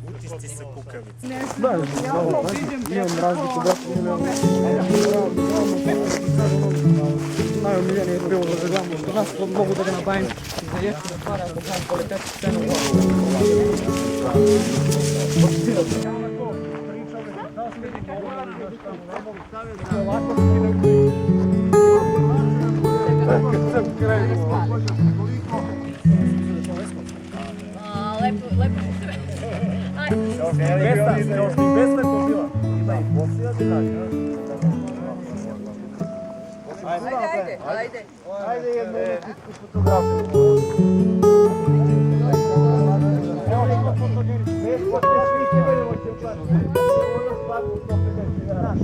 utisci sa kukavice. Da, imam razliku, brate, najomiljenije je bilo da gledamo što nas, mogu da ga nabavim za jeftine pare, ako znam kvalitet cenu Ajde. Ajde jednu umetničku fotografiju. Evo što fotografiju. Bez fotografiju se vedemo će učati. Ono svatko 150 dinara.